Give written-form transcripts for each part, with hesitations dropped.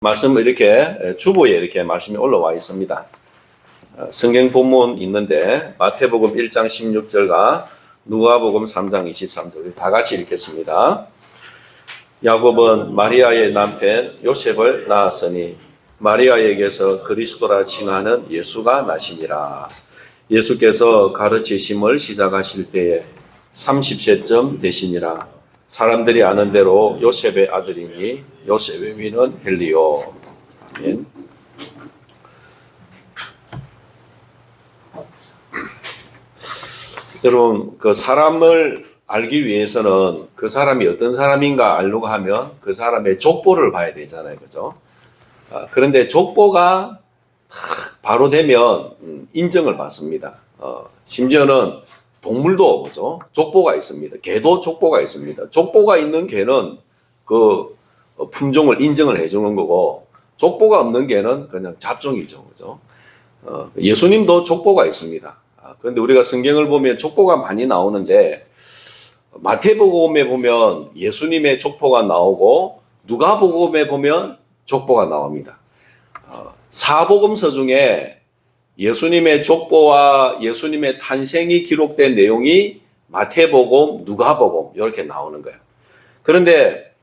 말씀을 이렇게 주보에 이렇게 말씀이 올라와 있습니다. 성경 본문 있는데 마태복음 1장 16절과 누가복음 3장 23절 다 같이 읽겠습니다. 야곱은 마리아의 남편 요셉을 낳았으니 마리아에게서 그리스도라 칭하는 예수가 나시니라. 예수께서 가르치심을 시작하실 때에 30세쯤 되시니라. 사람들이 아는 대로 요셉의 아들이니 요셉의 위는 헬리오. 아멘. 여러분, 그 사람을 알기 위해서는 그 사람이 어떤 사람인가 알려고 하면 그 사람의 족보를 봐야 되잖아요, 그죠? 그런데 족보가 바로 되면 인정을 받습니다. 심지어는 동물도 그죠? 족보가 있습니다. 개도 족보가 있습니다. 족보가 있는 개는 그 품종을 인정을 해주는 거고 족보가 없는 개는 그냥 잡종이죠, 그죠? 예수님도 족보가 있습니다. 그런데 우리가 성경을 보면 족보가 많이 나오는데 마태복음에 보면 예수님의 족보가 나오고 누가복음에 보면 족보가 나옵니다. 사복음서 중에 예수님의 족보와 예수님의 탄생이 기록된 내용이 마태복음, 누가복음 이렇게 나오는 거예요. 그런데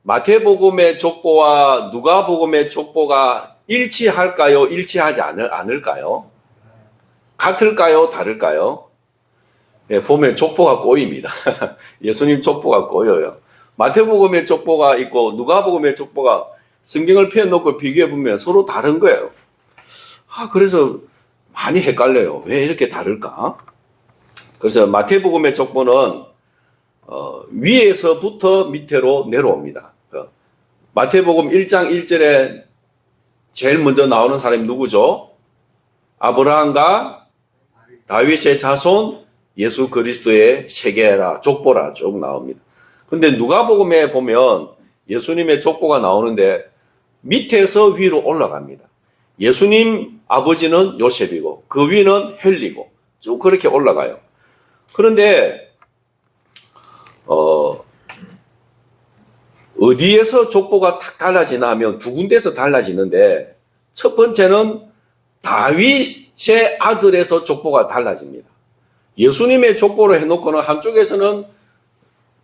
마태복음의 족보와 누가복음의 족보가 일치할까요? 일치하지 않을까요? 같을까요? 다를까요? 네, 보면 족보가 꼬입니다. 예수님 족보가 꼬여요. 마태복음의 족보가 있고 누가복음의 족보가 성경을 펴놓고 비교해 보면 서로 다른 거예요. 그래서 많이 헷갈려요. 왜 이렇게 다를까? 그래서 마태복음의 족보는 위에서부터 밑으로 내려옵니다. 마태복음 1장 1절에 제일 먼저 나오는 사람이 누구죠? 아브라함과 다윗의 자손 예수 그리스도의 세계라 족보라 쭉 나옵니다. 근데 누가복음에 보면 예수님의 족보가 나오는데 밑에서 위로 올라갑니다. 예수님 아버지는 요셉이고 그 위는 헬리고 쭉 그렇게 올라가요. 그런데 어디에서 족보가 탁 달라지나 하면 두 군데에서 달라지는데 첫 번째는 다윗의 아들에서 족보가 달라집니다. 예수님의 족보로 해놓고는 한쪽에서는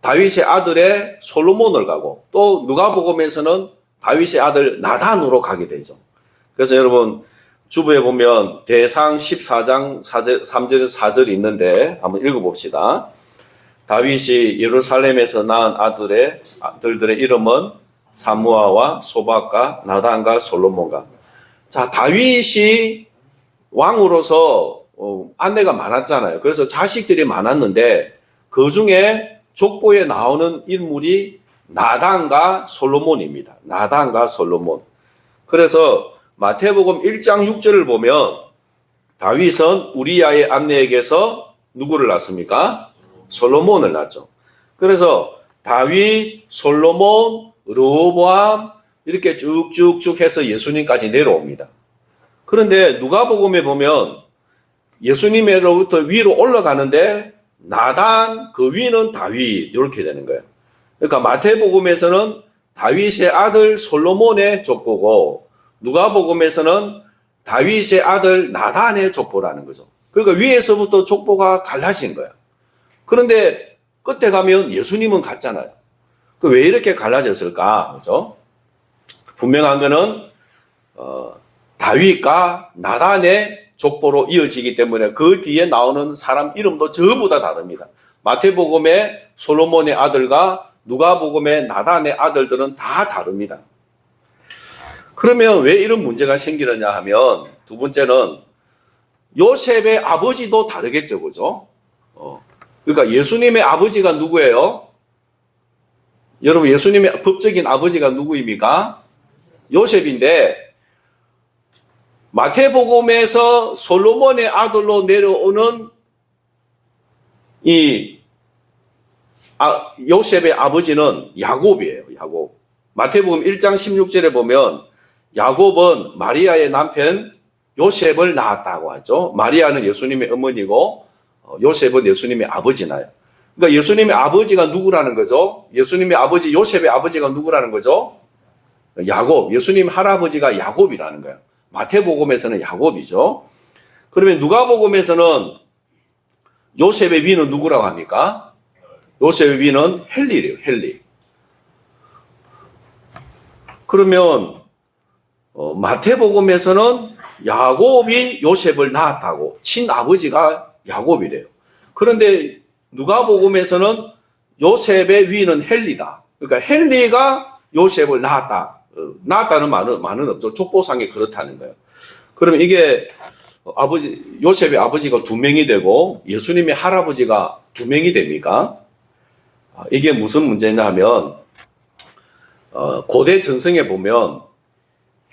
다윗의 아들의 솔로몬을 가고 또 누가복음에서는 다윗의 아들 나단으로 가게 되죠. 그래서 여러분 주부에 보면 대상 14장 3절에서 4절이 있는데 한번 읽어봅시다. 다윗이 예루살렘에서 낳은 아들들의 이름은 사무아와 소박과 나단과 솔로몬과. 자, 다윗이 왕으로서 아내가 많았잖아요. 그래서 자식들이 많았는데 그 중에 족보에 나오는 인물이 나단과 솔로몬입니다. 나단과 솔로몬. 그래서 마태복음 1장 6절을 보면 다윗은 우리야의 아내에게서 누구를 낳습니까? 솔로몬을 낳죠. 그래서 다윗, 솔로몬, 르호보암 이렇게 쭉쭉쭉 해서 예수님까지 내려옵니다. 그런데 누가복음에 보면 예수님으로부터 위로 올라가는데 나단 그 위는 다윗 이렇게 되는 거예요. 그러니까 마태복음에서는 다윗의 아들 솔로몬의 족보고 누가복음에서는 다윗의 아들 나단의 족보라는 거죠. 그러니까 위에서부터 족보가 갈라진 거예요. 그런데 끝에 가면 예수님은 같잖아요. 왜 이렇게 갈라졌을까? 그죠? 분명한 거는 다윗과 나단의 족보로 이어지기 때문에 그 뒤에 나오는 사람 이름도 전부 다 다릅니다. 마태복음의 솔로몬의 아들과 누가복음의 나단의 아들들은 다 다릅니다. 그러면 왜 이런 문제가 생기느냐 하면 두 번째는 요셉의 아버지도 다르겠죠, 그죠? 그러니까 예수님의 아버지가 누구예요? 여러분, 예수님의 법적인 아버지가 누구입니까? 요셉인데 마태복음에서 솔로몬의 아들로 내려오는 요셉의 아버지는 야곱이에요. 야곱. 마태복음 1장 16절에 보면 야곱은 마리아의 남편 요셉을 낳았다고 하죠. 마리아는 예수님의 어머니고 요셉은 예수님의 아버지나요. 그러니까 예수님의 아버지가 누구라는 거죠? 예수님의 아버지 요셉의 아버지가 누구라는 거죠? 야곱, 예수님 할아버지가 야곱이라는 거예요. 마태복음에서는 야곱이죠. 그러면 누가복음에서는 요셉의 위는 누구라고 합니까? 요셉의 위는 헬리래요. 헬리. 그러면 마태복음에서는 야곱이 요셉을 낳았다고, 친아버지가 야곱이래요. 그런데 누가복음에서는 요셉의 위는 헬리다. 그러니까 헬리가 요셉을 낳았다. 낳았다는 말은 없죠. 족보상에 그렇다는 거예요. 그러면 이게 요셉의 아버지가 두 명이 되고 예수님의 할아버지가 두 명이 됩니까? 이게 무슨 문제냐 하면, 고대 전성에 보면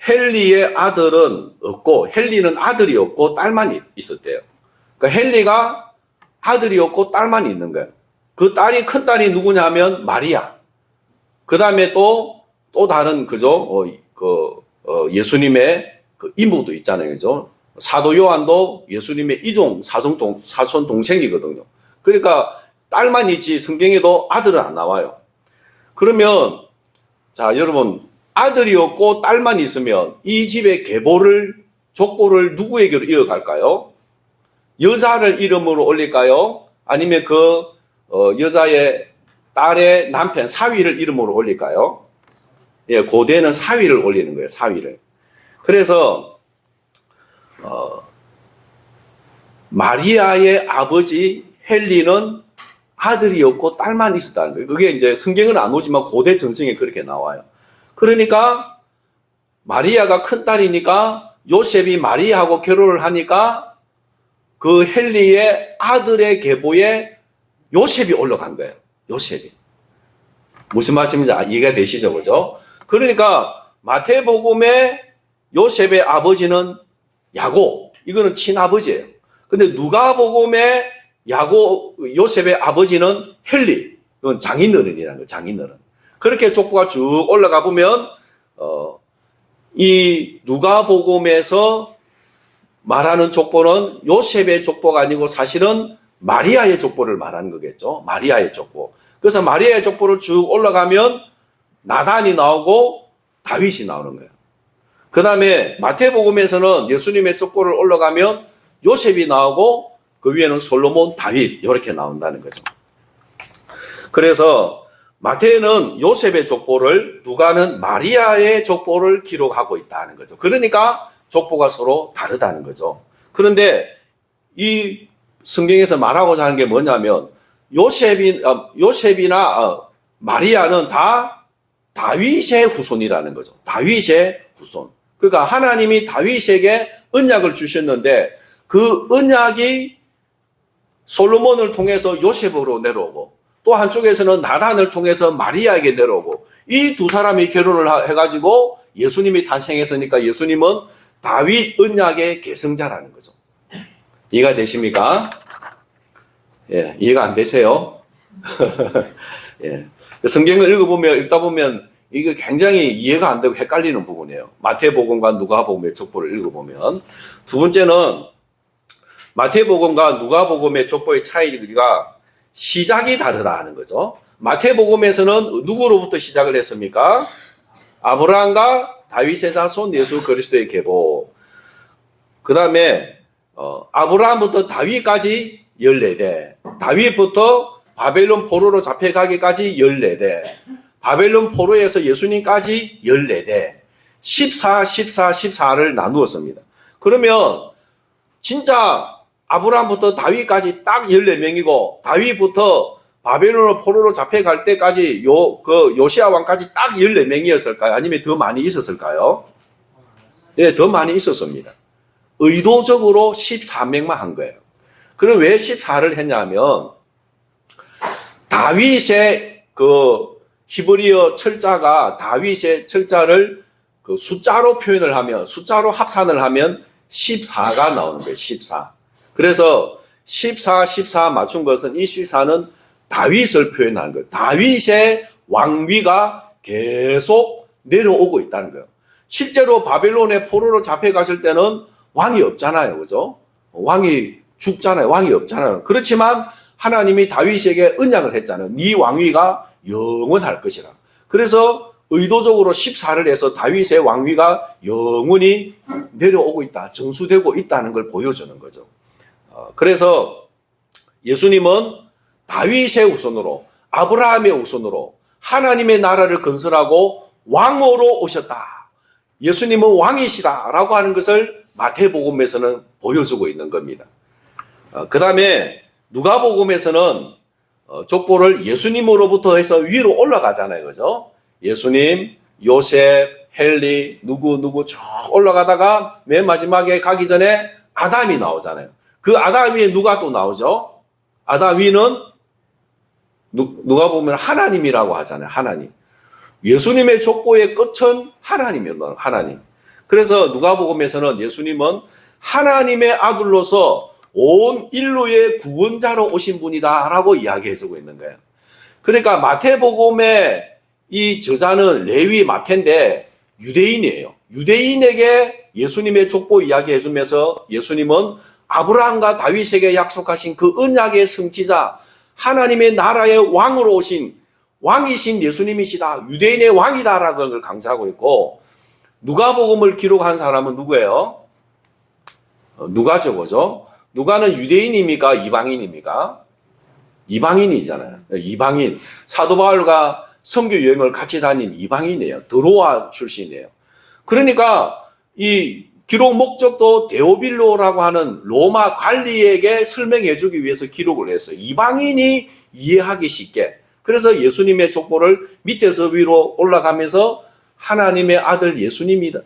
헬리의 아들은 없고, 헬리는 아들이 없고 딸만 있었대요. 그러니까 헬리가 아들이 없고 딸만 있는 거예요. 그 딸이, 큰 딸이 누구냐 하면 마리아. 그 다음에 또 다른, 그죠? 예수님의 그 이모도 있잖아요. 그죠? 사도 요한도 예수님의 사촌 동생이거든요. 그러니까 딸만 있지 성경에도 아들은 안 나와요. 그러면, 자, 여러분, 아들이 없고 딸만 있으면 이 집의 족보를 누구에게로 이어갈까요? 여자를 이름으로 올릴까요? 아니면 그 여자의 딸의 남편 사위를 이름으로 올릴까요? 예, 고대는 사위를 올리는 거예요. 사위를. 그래서 마리아의 아버지 헬리는 아들이 없고 딸만 있었다는 거예요. 그게 이제 성경은 안 오지만 고대 전성에 그렇게 나와요. 그러니까 마리아가 큰 딸이니까 요셉이 마리아하고 결혼을 하니까 그 헬리의 아들의 계보에 요셉이 올라간 거예요. 요셉이. 무슨 말씀인지 이해가 되시죠? 그죠? 그러니까 마태복음의 요셉의 아버지는 야곱. 이거는 친아버지예요. 근데 누가복음의 요셉의 아버지는 헬리. 이건 장인어른이라는 거예요. 장인어른. 그렇게 족보가 쭉 올라가 보면 이 누가복음에서 말하는 족보는 요셉의 족보가 아니고 사실은 마리아의 족보를 말하는 거겠죠. 마리아의 족보. 그래서 마리아의 족보를 쭉 올라가면 나단이 나오고 다윗이 나오는 거예요. 그 다음에 마태복음에서는 예수님의 족보를 올라가면 요셉이 나오고 그 위에는 솔로몬, 다윗 이렇게 나온다는 거죠. 그래서 마태는 요셉의 족보를, 누가는 마리아의 족보를 기록하고 있다는 거죠. 그러니까 족보가 서로 다르다는 거죠. 그런데 이 성경에서 말하고자 하는 게 뭐냐면 요셉이나 마리아는 다 다윗의 후손이라는 거죠. 다윗의 후손. 그러니까 하나님이 다윗에게 언약을 주셨는데 그 언약이 솔로몬을 통해서 요셉으로 내려오고 또 한쪽에서는 나단을 통해서 마리아에게 내려오고 이 두 사람이 결혼을 해가지고 예수님이 탄생했으니까 예수님은 다윗 언약의 계승자라는 거죠. 이해가 되십니까? 예, 이해가 안 되세요? 예. 성경을 읽다 보면 이게 굉장히 이해가 안 되고 헷갈리는 부분이에요. 마태복음과 누가복음의 족보를 읽어보면. 두 번째는 마태복음과 누가복음의 족보의 차이가 시작이 다르다는 거죠. 마태복음에서는 누구로부터 시작을 했습니까? 아브라함과 다윗의 자손 예수 그리스도의 계보. 그 다음에 아브라함부터 다윗까지 14대, 다윗부터 바벨론 포로로 잡혀가기까지 14대, 바벨론 포로에서 예수님까지 14대, 14를 나누었습니다. 그러면 진짜 아브라함부터 다윗까지 딱 14명이고 다윗부터 바벨론 포로로 잡혀갈 때까지 요시아 왕까지 딱 14명이었을까요? 아니면 더 많이 있었을까요? 네, 더 많이 있었습니다. 의도적으로 14명만 한 거예요. 그럼 왜 14를 했냐면 다윗의 히브리어 철자가 다윗의 철자를 숫자로 표현을 하면, 숫자로 합산을 하면 14가 나오는 거예요. 14. 그래서 14 맞춘 것은 이 14는 다윗을 표현하는 거예요. 다윗의 왕위가 계속 내려오고 있다는 거예요. 실제로 바벨론의 포로로 잡혀갔을 때는 왕이 없잖아요. 그죠? 왕이 죽잖아요. 왕이 없잖아요. 그렇지만 하나님이 다윗에게 언약을 했잖아요. 네 왕위가 영원할 것이라. 그래서 의도적으로 14를 해서 다윗의 왕위가 영원히 내려오고 있다, 정수되고 있다는 걸 보여주는 거죠. 그래서 예수님은 다윗의 후손으로, 아브라함의 후손으로 하나님의 나라를 건설하고 왕으로 오셨다. 예수님은 왕이시다라고 하는 것을 마태복음에서는 보여주고 있는 겁니다. 그 다음에 누가복음에서는 족보를 예수님으로부터 해서 위로 올라가잖아요. 그죠? 예수님, 요셉, 헨리, 누구 쭉 올라가다가 맨 마지막에 가기 전에 아담이 나오잖아요. 그 아담 위에 누가 또 나오죠? 아담 위는 누가 보면 하나님이라고 하잖아요. 하나님. 예수님의 족보의 끝은 하나님이에요. 하나님. 그래서 누가복음에서는 예수님은 하나님의 아들로서 온 인류의 구원자로 오신 분이다라고 이야기해주고 있는 거예요. 그러니까 마태복음의 이 저자는 레위 마태인데 유대인이에요. 유대인에게 예수님의 족보 이야기해주면서 예수님은 아브라함과 다윗에게 약속하신 그 언약의 성취자, 하나님의 나라의 왕으로 오신 왕이신 예수님이시다, 유대인의 왕이다라는 걸 강조하고 있고, 누가복음을 기록한 사람은 누구예요? 누가죠, 그죠? 누가는 유대인입니까? 이방인입니까? 이방인이잖아요. 이방인. 사도 바울과 선교 여행을 같이 다닌 이방인이에요. 드로아 출신이에요. 그러니까 이 기록 목적도 데오빌로라고 하는 로마 관리에게 설명해 주기 위해서 기록을 했어요. 이방인이 이해하기 쉽게. 그래서 예수님의 족보를 밑에서 위로 올라가면서 하나님의 아들 예수님이다.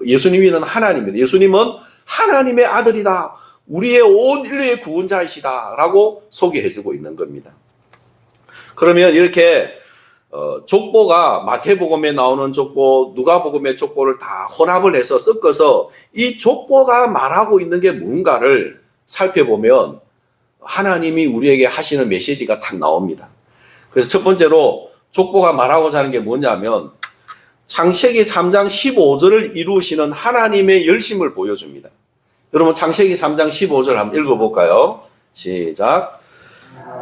예수님은 하나님입니다. 예수님은 하나님의 아들이다. 우리의 온 인류의 구원자이시다라고 소개해주고 있는 겁니다. 그러면 이렇게 족보가 마태복음에 나오는 족보, 누가복음의 족보를 다 혼합을 해서 섞어서 이 족보가 말하고 있는 게 뭔가를 살펴보면 하나님이 우리에게 하시는 메시지가 딱 나옵니다. 그래서 첫 번째로 족보가 말하고자 하는 게 뭐냐면 창세기 3장 15절을 이루시는 하나님의 열심을 보여줍니다. 여러분 창세기 3장 15절 한번 읽어볼까요? 시작.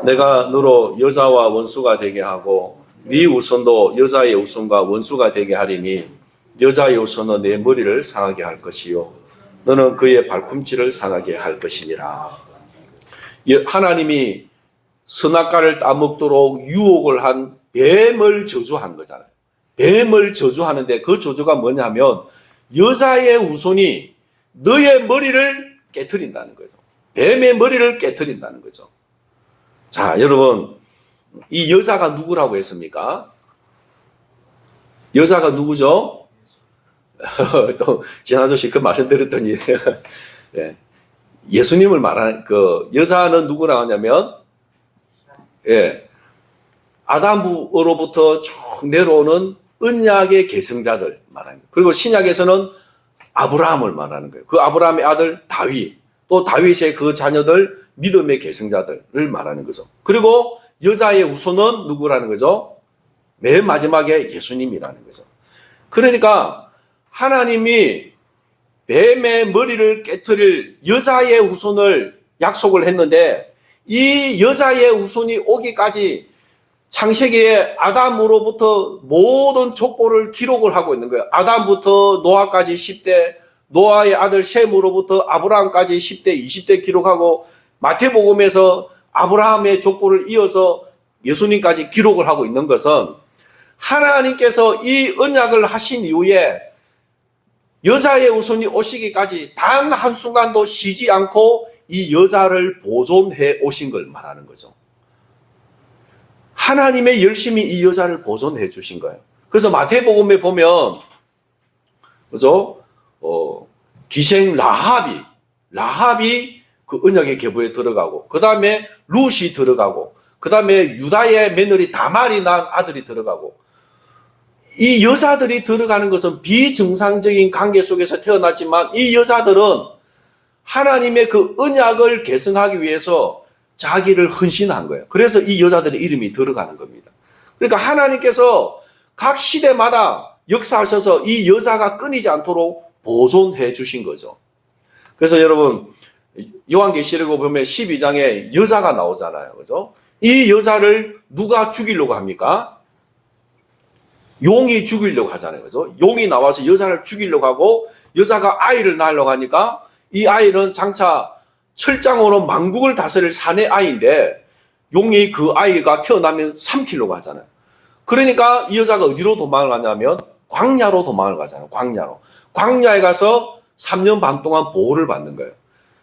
내가 너로 여자와 원수가 되게 하고 네 우선도 여자의 우선과 원수가 되게 하리니 여자의 우선은 내 머리를 상하게 할 것이요 너는 그의 발꿈치를 상하게 할 것이니라. 하나님이 선악과를 따먹도록 유혹을 한 뱀을 저주한 거잖아요. 뱀을 저주하는데 그 저주가 뭐냐면 여자의 우선이 너의 머리를 깨트린다는 거죠. 뱀의 머리를 깨트린다는 거죠. 자, 여러분, 이 여자가 누구라고 했습니까? 여자가 누구죠? 또 지난주에 그 말씀 드렸더니 예, 예수님을 말하는 그 여자는 누구라고 하냐면 아담으로부터 쭉 내려오는 언약의 계승자들 말합니다. 그리고 신약에서는 아브라함을 말하는 거예요. 그 아브라함의 아들 다윗, 또 다윗의 그 자녀들 믿음의 계승자들을 말하는 거죠. 그리고 여자의 우선은 누구라는 거죠? 맨 마지막에 예수님이라는 거죠. 그러니까 하나님이 뱀의 머리를 깨트릴 여자의 후손을 약속을 했는데 이 여자의 후손이 오기까지 창세기에 아담으로부터 모든 족보를 기록을 하고 있는 거예요. 아담부터 노아까지 10대, 노아의 아들 셈으로부터 아브라함까지 10대, 20대 기록하고 마태복음에서 아브라함의 족보를 이어서 예수님까지 기록을 하고 있는 것은 하나님께서 이 언약을 하신 이후에 여자의 후손이 오시기까지 단 한순간도 쉬지 않고 이 여자를 보존해 오신 걸 말하는 거죠. 하나님의 열심히 이 여자를 보존해 주신 거예요. 그래서 마태복음에 보면 그죠? 기생 라합이 그 언약의 계보에 들어가고 그 다음에 룻이 들어가고 그 다음에 유다의 며느리 다말이 낳은 아들이 들어가고 이 여자들이 들어가는 것은 비정상적인 관계 속에서 태어났지만 이 여자들은 하나님의 그 언약을 계승하기 위해서 자기를 헌신한 거예요. 그래서 이 여자들의 이름이 들어가는 겁니다. 그러니까 하나님께서 각 시대마다 역사하셔서 이 여자가 끊이지 않도록 보존해 주신 거죠. 그래서 여러분 요한계시록 보면 12장에 여자가 나오잖아요. 그죠? 이 여자를 누가 죽이려고 합니까? 용이 죽이려고 하잖아요. 그죠? 용이 나와서 여자를 죽이려고 하고 여자가 아이를 낳으려고 하니까 이 아이는 장차 철장으로 만국을 다스릴 사내 아이인데 용이 그 아이가 태어나면 삼키려고 하잖아요. 그러니까 이 여자가 어디로 도망을 가냐면 광야로 도망을 가잖아요. 광야로. 광야에 가서 3년 반 동안 보호를 받는 거예요.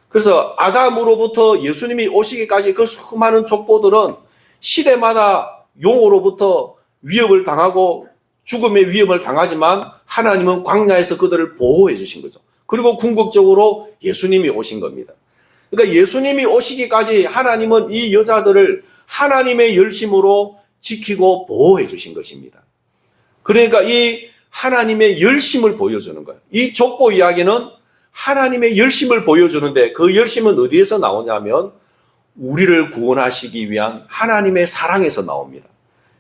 그래서 아담으로부터 예수님이 오시기까지 그 수많은 족보들은 시대마다 용으로부터 위협을 당하고 죽음의 위험을 당하지만 하나님은 광야에서 그들을 보호해 주신 거죠. 그리고 궁극적으로 예수님이 오신 겁니다. 그러니까 예수님이 오시기까지 하나님은 이 여자들을 하나님의 열심으로 지키고 보호해 주신 것입니다. 그러니까 이 하나님의 열심을 보여주는 거예요. 이 족보 이야기는 하나님의 열심을 보여주는데 그 열심은 어디에서 나오냐면 우리를 구원하시기 위한 하나님의 사랑에서 나옵니다.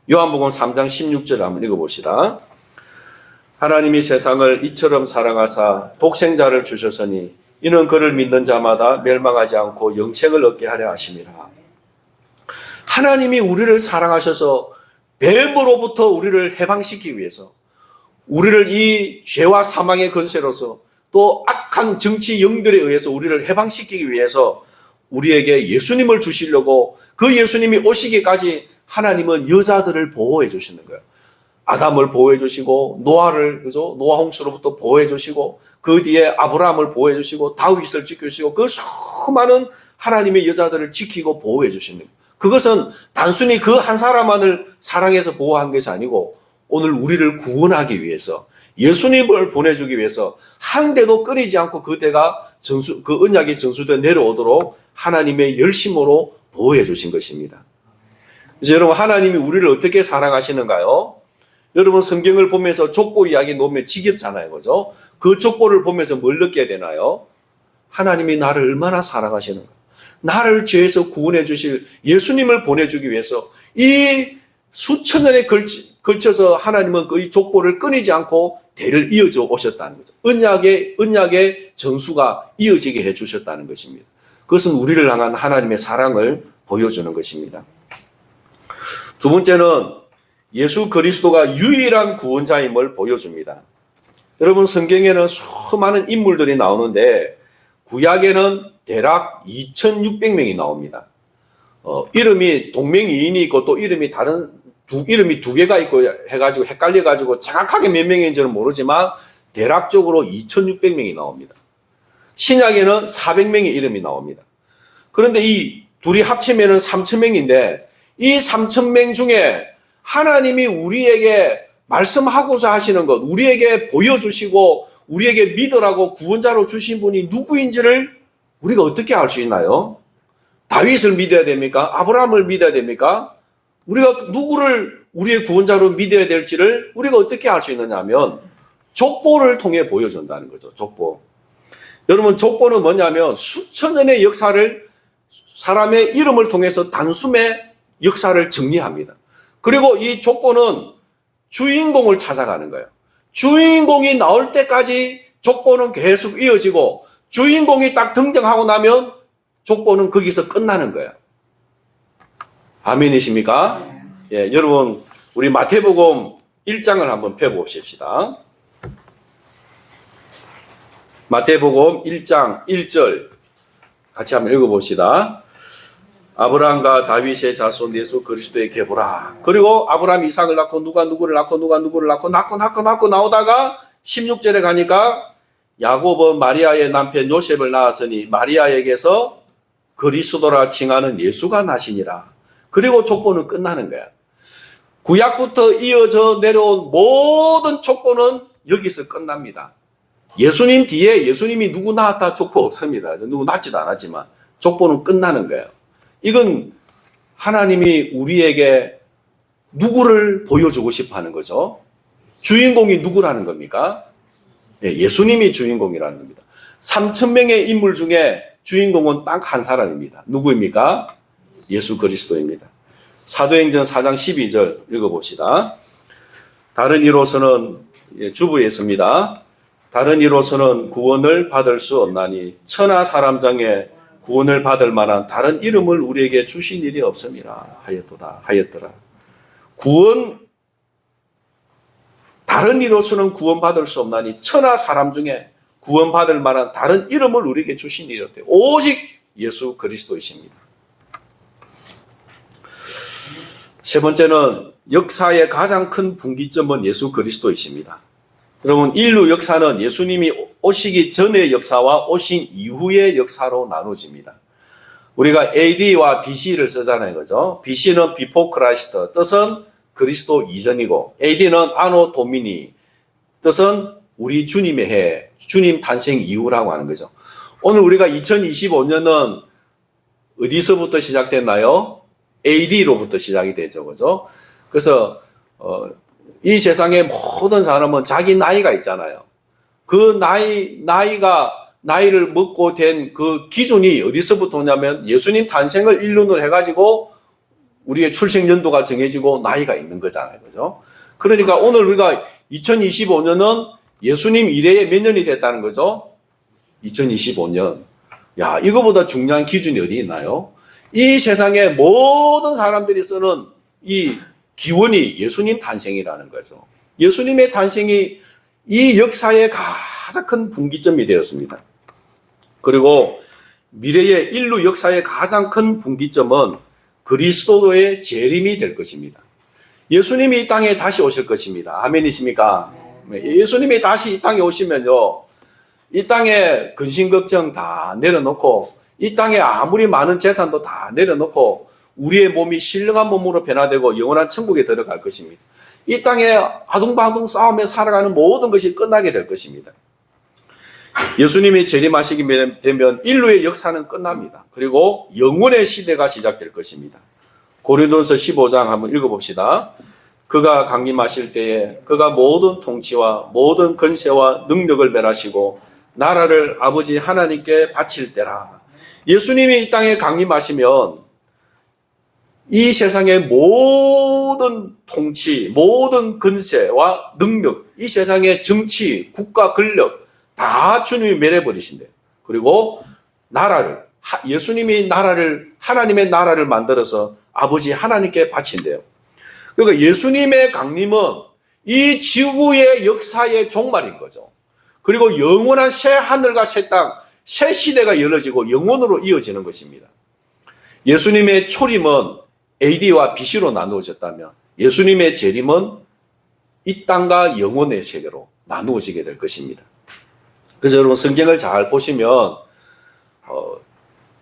요한복음 3장 16절을 한번 읽어봅시다. 하나님이 세상을 이처럼 사랑하사 독생자를 주셨으니 이는 그를 믿는 자마다 멸망하지 않고 영생을 얻게 하려 하심이라. 하나님이 우리를 사랑하셔서 뱀으로부터 우리를 해방시키기 위해서 우리를 이 죄와 사망의 권세로서 또 악한 정치 영들에 의해서 우리를 해방시키기 위해서 우리에게 예수님을 주시려고 그 예수님이 오시기까지 하나님은 여자들을 보호해 주시는 거예요. 아담을 보호해 주시고 노아를 그죠? 노아 홍수로부터 보호해 주시고 그 뒤에 아브라함을 보호해 주시고 다윗을 지켜 주시고 그 수많은 하나님의 여자들을 지키고 보호해 주시는 거예요. 그것은 단순히 그 한 사람만을 사랑해서 보호한 것이 아니고 오늘 우리를 구원하기 위해서 예수님을 보내주기 위해서 한 대도 끊이지 않고 그 대가 그 언약이 전수되어 내려오도록 하나님의 열심으로 보호해 주신 것입니다. 그래서 여러분 하나님이 우리를 어떻게 사랑하시는가요? 여러분 성경을 보면서 족보 이야기 놓으면 지겹잖아요. 그죠? 그 족보를 보면서 뭘 느껴야 되나요? 하나님이 나를 얼마나 사랑하시는가. 나를 죄에서 구원해 주실 예수님을 보내주기 위해서 이 수천 년에 걸쳐서 하나님은 그 족보를 끊이지 않고 대를 이어져 오셨다는 거죠. 언약의 정수가 이어지게 해 주셨다는 것입니다. 그것은 우리를 향한 하나님의 사랑을 보여주는 것입니다. 두 번째는 예수 그리스도가 유일한 구원자임을 보여줍니다. 여러분 성경에는 수많은 인물들이 나오는데 구약에는 대략 2600명이 나옵니다. 이름이 동명이인이 있고 또 이름이 이름이 두 개가 있고 해가지고 헷갈려가지고 정확하게 몇 명인지는 모르지만 대략적으로 2600명이 나옵니다. 신약에는 400명의 이름이 나옵니다. 그런데 이 둘이 합치면 3000명인데 이 3000명 중에 하나님이 우리에게 말씀하고자 하시는 것, 우리에게 보여주시고 우리에게 믿으라고 구원자로 주신 분이 누구인지를 우리가 어떻게 알 수 있나요? 다윗을 믿어야 됩니까? 아브라함을 믿어야 됩니까? 우리가 누구를 우리의 구원자로 믿어야 될지를 우리가 어떻게 알 수 있느냐 하면 족보를 통해 보여준다는 거죠. 족보. 여러분 족보는 뭐냐면 수천 년의 역사를 사람의 이름을 통해서 단숨에 역사를 정리합니다. 그리고 이 족보는 주인공을 찾아가는 거예요. 주인공이 나올 때까지 족보는 계속 이어지고 주인공이 딱 등장하고 나면 족보는 거기서 끝나는 거예요. 아멘이십니까? 예, 여러분 우리 마태복음 1장을 한번 펴봅시다. 마태복음 1장 1절 같이 한번 읽어봅시다. 아브라함과 다윗의 자손 예수 그리스도에게 보라. 그리고 아브라함 이삭을 낳고 누가 누구를 낳고 누가 누구를 낳고 나오다가 16절에 가니까 야곱은 마리아의 남편 요셉을 낳았으니 마리아에게서 그리스도라 칭하는 예수가 나시니라. 그리고 족보는 끝나는 거야. 구약부터 이어져 내려온 모든 족보는 여기서 끝납니다. 예수님 뒤에 예수님이 누구 낳았다 족보 없습니다. 누구 낳지도 않았지만 족보는 끝나는 거예요. 이건 하나님이 우리에게 누구를 보여주고 싶어 하는 거죠. 주인공이 누구라는 겁니까? 예수님이 주인공이라는 겁니다. 3000명의 인물 중에 주인공은 딱 한 사람입니다. 누구입니까? 예수 그리스도입니다. 사도행전 4장 12절 읽어봅시다. 다른 이로서는 주부에서입니다. 다른 이로서는 구원을 받을 수 없나니 천하 사람 중에 구원을 받을 만한 다른 이름을 우리에게 주신 일이 없음이라 하였더라. 구원 다른 이로서는 구원받을 수 없나니 천하 사람 중에 구원받을 만한 다른 이름을 우리에게 주신 이라. 오직 예수 그리스도이십니다. 세 번째는 역사의 가장 큰 분기점은 예수 그리스도이십니다. 여러분, 인류 역사는 예수님이 오시기 전의 역사와 오신 이후의 역사로 나눠집니다. 우리가 AD와 BC를 쓰잖아요. 그죠? BC는 Before Christ, 뜻은 그리스도 이전이고, AD는 아노 도미니, 뜻은 우리 주님의 해, 주님 탄생 이후라고 하는 거죠. 오늘 우리가 2025년은 어디서부터 시작됐나요? AD로부터 시작이 되죠. 그죠? 그래서, 이 세상의 모든 사람은 자기 나이가 있잖아요. 그 나이를 먹고 된 그 기준이 어디서부터 오냐면 예수님 탄생을 1년으로 해가지고 우리의 출생 연도가 정해지고 나이가 있는 거잖아요. 그죠? 그러니까 오늘 우리가 2025년은 예수님 이래에 몇 년이 됐다는 거죠? 2025년. 야, 이거보다 중요한 기준이 어디 있나요? 이 세상의 모든 사람들이 쓰는 이 기원이 예수님 탄생이라는 거죠. 예수님의 탄생이 이 역사의 가장 큰 분기점이 되었습니다. 그리고 미래의 인류 역사의 가장 큰 분기점은 그리스도의 재림이 될 것입니다. 예수님이 이 땅에 다시 오실 것입니다. 아멘이십니까? 예수님이 다시 이 땅에 오시면요, 이 땅에 근심 걱정 다 내려놓고, 이 땅에 아무리 많은 재산도 다 내려놓고 우리의 몸이 신령한 몸으로 변화되고 영원한 천국에 들어갈 것입니다. 이 땅에 아둥바둥 싸우며 살아가는 모든 것이 끝나게 될 것입니다. 예수님이 재림하시게 되면 인류의 역사는 끝납니다. 그리고 영원의 시대가 시작될 것입니다. 고린도전서 15장 한번 읽어봅시다. 그가 강림하실 때에 그가 모든 통치와 모든 권세와 능력을 멸하시고 나라를 아버지 하나님께 바칠 때라. 예수님이 이 땅에 강림하시면 이 세상의 모든 통치, 모든 권세와 능력, 이 세상의 정치, 국가 권력 다 주님이 멸해버리신대요. 그리고 나라를, 예수님이 하나님의 나라를 만들어서 아버지 하나님께 바친대요. 그러니까 예수님의 강림은 이 지구의 역사의 종말인 거죠. 그리고 영원한 새 하늘과 새 땅, 새 시대가 열어지고 영원으로 이어지는 것입니다. 예수님의 초림은 AD와 BC로 나누어졌다면 예수님의 재림은 이 땅과 영원의 세계로 나누어지게 될 것입니다. 그래서 여러분 성경을 잘 보시면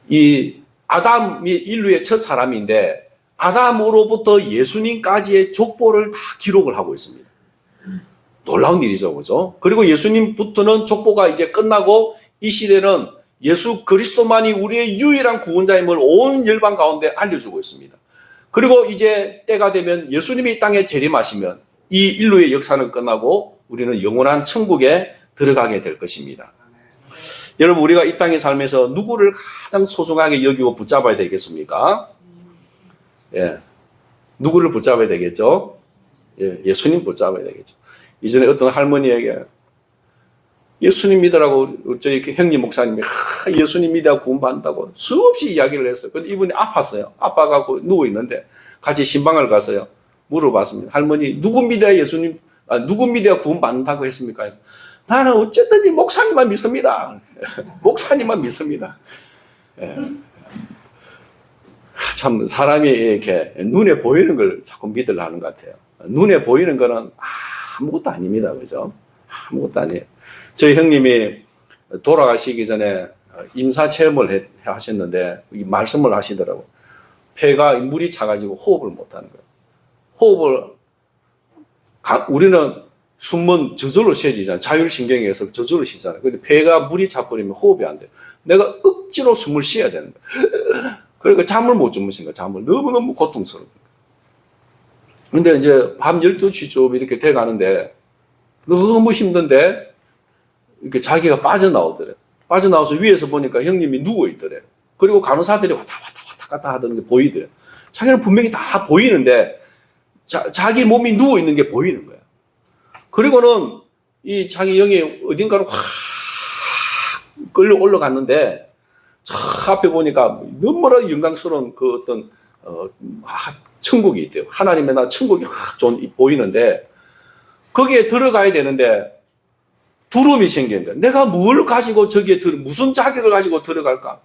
이 아담이 인류의 첫 사람인데 아담으로부터 예수님까지의 족보를 다 기록을 하고 있습니다. 놀라운 일이죠. 그죠? 그리고 예수님부터는 족보가 이제 끝나고 이 시대는 예수 그리스도만이 우리의 유일한 구원자임을 온 열방 가운데 알려주고 있습니다. 그리고 이제 때가 되면 예수님이 이 땅에 재림하시면 이 인류의 역사는 끝나고 우리는 영원한 천국에 들어가게 될 것입니다. 여러분, 우리가 이 땅에 살면서 누구를 가장 소중하게 여기고 붙잡아야 되겠습니까? 예, 누구를 붙잡아야 되겠죠? 예, 예수님 붙잡아야 되겠죠. 이전에 어떤 할머니에게 예수님 믿으라고 저희 형님 목사님이 예수님 믿어야 구원받는다고 수없이 이야기를 했어요. 근데 이분이 아팠어요. 아파갖고 누워있는데 같이 신방을 갔어요. 물어봤습니다. 할머니, 누구 믿어야 누구 믿어야 구원받는다고 했습니까? 나는 어쨌든지 목사님만 믿습니다. 목사님만 믿습니다. 예. 참 사람이 이렇게 눈에 보이는 걸 자꾸 믿으려 하는 것 같아요. 눈에 보이는 거는 아무것도 아닙니다. 그죠? 아무것도 아니에요. 저희 형님이 돌아가시기 전에 임사체험을 하셨는데 이 말씀을 하시더라고요. 폐가 물이 차가지고 호흡을 못하는 거예요. 우리는 숨은 저절로 쉬어지잖아요. 자율신경에서 저절로 쉬잖아요. 근데 폐가 물이 차버리면 호흡이 안 돼요. 내가 억지로 숨을 쉬어야 되는 거예요. 그러니까 잠을 못 주무신 거예요. 잠을. 너무너무 고통스러운 거예요. 근데 이제 밤 12시쯤 이렇게 돼 가는데 너무 힘든데 이렇게 자기가 빠져나오더래요. 빠져나와서 위에서 보니까 형님이 누워있더래요. 그리고 간호사들이 왔다 갔다 하던 게 보이더래요. 자기는 분명히 다 보이는데 자기 몸이 누워있는 게 보이는 거예요. 그리고는 이 자기 영이 어딘가로 확 끌려 올라갔는데 저 앞에 보니까 너무나 영광스러운 그 어떤 천국이 있대요. 하나님의 나 천국이 확 보이는데 거기에 들어가야 되는데 두려움이 생기는 거야. 내가 뭘 가지고 저기에 무슨 자격을 가지고 들어갈까?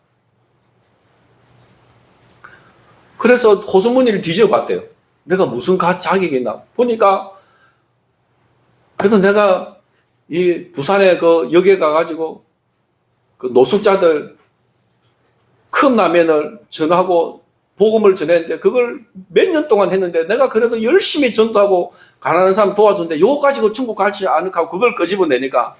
그래서 호수무늬를 뒤져봤대요. 내가 무슨 자격이 있나? 보니까 그래도 내가 이 부산에 그 역에 가가지고 그 노숙자들 컵라면을 전하고 복음을 전했는데 그걸 몇 년 동안 했는데 내가 그래도 열심히 전도하고 가난한 사람 도와주는데 요거 가지고 천국 갈지 않을까 그걸 끄집어내니까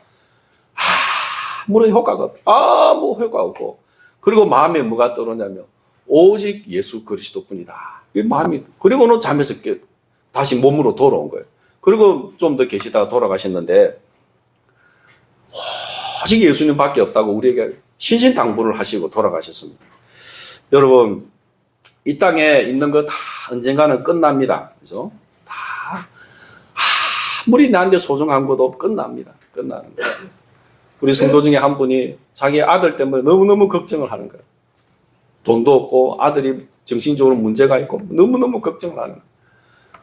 아무런 효과가 없고 아무 효과 없고 그리고 마음에 뭐가 떠오르냐면 오직 예수 그리스도뿐이다. 이 마음이 그리고는 잠에서 다시 몸으로 돌아온 거예요. 그리고 좀 더 계시다가 돌아가셨는데 오직 예수님밖에 없다고 우리에게 신신당부를 하시고 돌아가셨습니다. 여러분 이 땅에 있는 거 다 언젠가는 끝납니다. 그죠? 다 아무리 나한테 소중한 것도 끝납니다. 끝나는 거예요. 우리 성도 중에 한 분이 자기 아들 때문에 너무너무 걱정을 하는 거예요. 돈도 없고 아들이 정신적으로 문제가 있고 너무너무 걱정을 하는 거예요.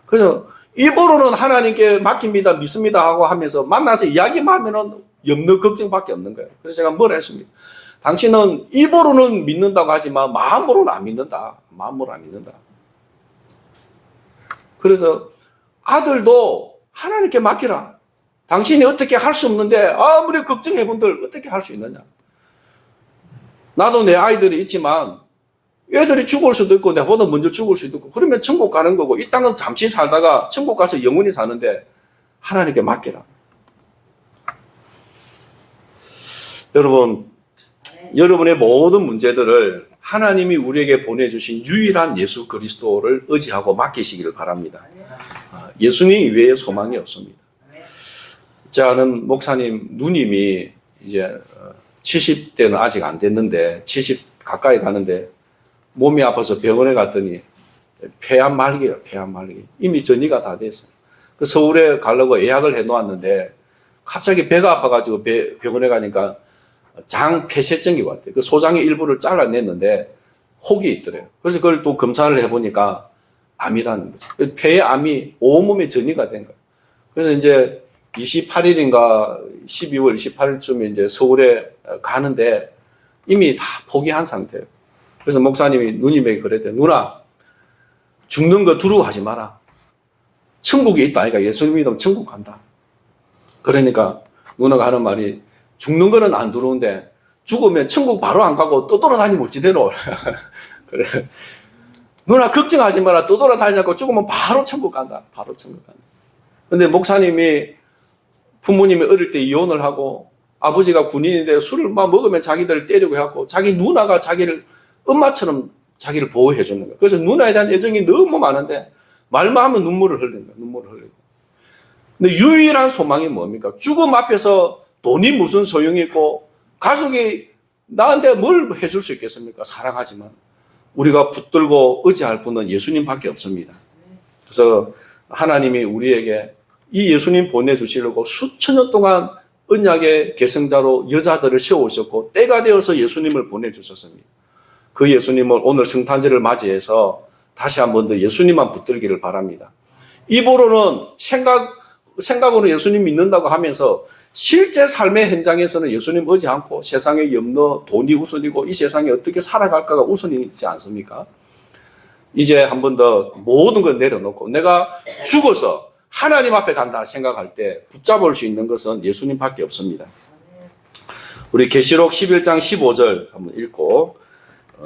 그래서 입으로는 하나님께 맡깁니다, 믿습니다 하고 하면서 만나서 이야기만 하면은 염려, 걱정밖에 없는 거예요. 그래서 제가 뭐라 했습니까? 당신은 입으로는 믿는다고 하지만 마음으로는 안 믿는다. 마음으로 안 믿는다. 그래서 아들도 하나님께 맡기라. 당신이 어떻게 할 수 없는데 아무리 걱정해본들 어떻게 할 수 있느냐. 나도 내 아이들이 있지만 애들이 죽을 수도 있고 내보다 먼저 죽을 수도 있고 그러면 천국 가는 거고 이 땅은 잠시 살다가 천국 가서 영원히 사는데 하나님께 맡기라. 여러분, 여러분의 모든 문제들을 하나님이 우리에게 보내주신 유일한 예수 그리스도를 의지하고 맡기시기를 바랍니다. 예수님 이외에 소망이 없습니다. 제가 아는 목사님 누님이 이제 70대는 아직 안 됐는데 70 가까이 가는데 몸이 아파서 병원에 갔더니 폐암 말기예요. 폐암 말기. 이미 전이가 다 됐어요. 그 서울에 가려고 예약을 해놓았는데 갑자기 배가 아파가지고 병원에 가니까 장 폐쇄증이 왔대요. 그 소장의 일부를 잘라냈는데 혹이 있더래요. 그래서 그걸 또 검사를 해보니까 암이라는 거죠. 폐의 암이 온몸에 전이가 된 거예요. 그래서 이제 28일인가 12월 28일쯤에 이제 서울에 가는데 이미 다 포기한 상태예요. 그래서 목사님이 누님에게 그랬대요. 누나, 죽는 거 두려워하지 마라. 천국이 있다. 아이가 예수님 믿으면 천국 간다. 그러니까 누나가 하는 말이 죽는 거는 안 두려운데 죽으면 천국 바로 안 가고 또 돌아다니면 어찌 되노? 그래. 누나 걱정하지 마라. 또 돌아다니지 않고 죽으면 바로 천국 간다. 바로 천국 간다. 근데 목사님이 부모님이 어릴 때 이혼을 하고 아버지가 군인인데 술을 막 먹으면 자기들을 때리고 해갖고 자기 누나가 자기를 엄마처럼 자기를 보호해 주는 거예요. 그래서 누나에 대한 애정이 너무 많은데 말만 하면 눈물을 흘리는 거예요. 눈물을 흘리고. 근데 유일한 소망이 뭡니까? 죽음 앞에서 돈이 무슨 소용이 있고 가족이 나한테 뭘 해줄 수 있겠습니까? 사랑하지만 우리가 붙들고 의지할 분은 예수님밖에 없습니다. 그래서 하나님이 우리에게 이 예수님 보내주시려고 수천 년 동안 언약의 계승자로 여자들을 세우셨고 때가 되어서 예수님을 보내주셨습니다. 그 예수님을 오늘 성탄절을 맞이해서 다시 한 번 더 예수님만 붙들기를 바랍니다. 입으로는 생각으로 예수님 믿는다고 하면서 실제 삶의 현장에서는 예수님 의지 않고 세상의 염려, 돈이 우선이고 이 세상에 어떻게 살아갈까가 우선이지 않습니까? 이제 한 번 더 모든 걸 내려놓고 내가 죽어서 하나님 앞에 간다 생각할 때 붙잡을 수 있는 것은 예수님밖에 없습니다. 우리 계시록 11장 15절 한번 읽고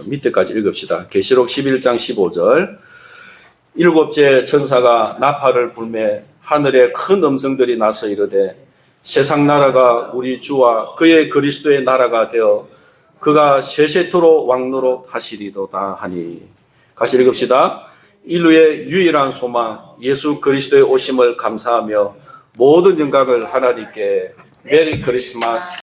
밑에까지 읽읍시다. 계시록 11장 15절. 일곱째 천사가 나팔을 불매 하늘에 큰 음성들이 나서 이르되 세상 나라가 우리 주와 그의 그리스도의 나라가 되어 그가 세세토록 왕노로 하시리로다 하니. 같이 읽읍시다. 인류의 유일한 소망 예수 그리스도의 오심을 감사하며 모든 영광을 하나님께. 메리 크리스마스.